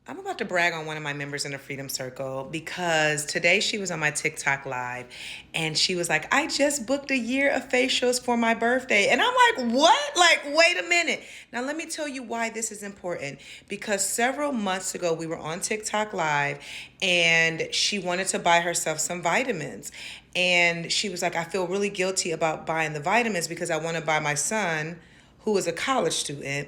I'm about to brag on one of my members in the Freedom Circle because today she was on my TikTok live and she was like, I just booked a year of facials for my birthday. And I'm like, what? Like, wait a minute. Now, let me tell you why this is important. Because several months ago, we were on TikTok live and she wanted to buy herself some vitamins. And she was like, I feel really guilty about buying the vitamins because I want to buy my son, who is a college student,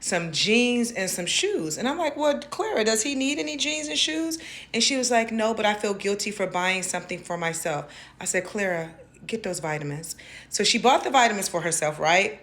some jeans and some shoes. And I'm like, well, Clara, does he need any jeans and shoes? And she was like, no, but I feel guilty for buying something for myself. I said, Clara, get those vitamins. So she bought the vitamins for herself, right?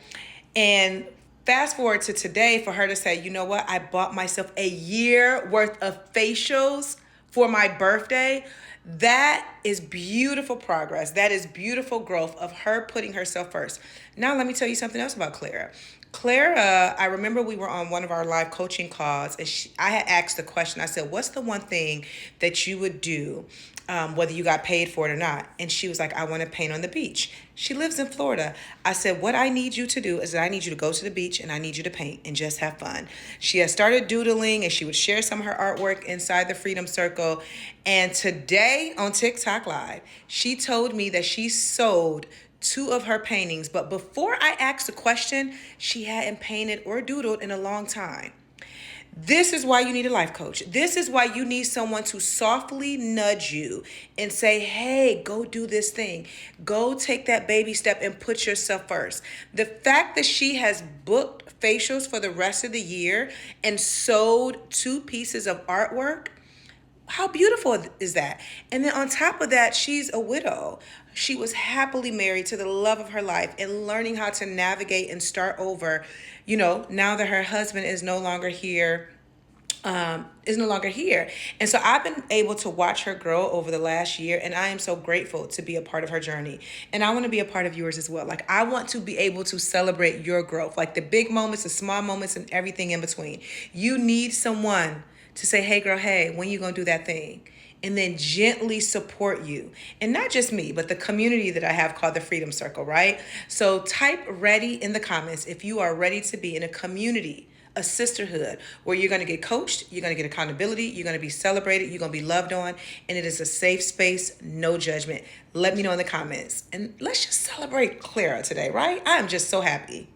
And fast forward to today for her to say, you know what? I bought myself a year worth of facials for my birthday. That is beautiful progress. That is beautiful growth of her putting herself first. Now, let me tell you something else about Clara. Clara, I remember we were on one of our live coaching calls and I had asked the question. I said, what's the one thing that you would do, whether you got paid for it or not? And she was like, I want to paint on the beach. She lives in Florida. I said, what I need you to do is that I need you to go to the beach and I need you to paint and just have fun. She has started doodling and she would share some of her artwork inside the Freedom Circle. And today on TikTok Live, she told me that she sold two of her paintings, but before I asked the question, she hadn't painted or doodled in a long time. This is why you need a life coach. This is why you need someone to softly nudge you and say, hey, go do this thing. Go take that baby step and put yourself first. The fact that she has booked facials for the rest of the year and sold two pieces of artwork, how beautiful is that? And then on top of that, she's a widow. She was happily married to the love of her life and learning how to navigate and start over, now that her husband is no longer here. And so I've been able to watch her grow over the last year, and I am so grateful to be a part of her journey. And I want to be a part of yours as well. Like, I want to be able to celebrate your growth, like the big moments, the small moments, and everything in between. You need someone to say, hey girl, hey, when you gonna do that thing? And then gently support you. And not just me, but the community that I have called the Freedom Circle, right? So type ready in the comments if you are ready to be in a community, a sisterhood, where you're gonna get coached, you're gonna get accountability, you're gonna be celebrated, you're gonna be loved on, and it is a safe space, no judgment. Let me know in the comments. And let's just celebrate Clara today, right? I am just so happy.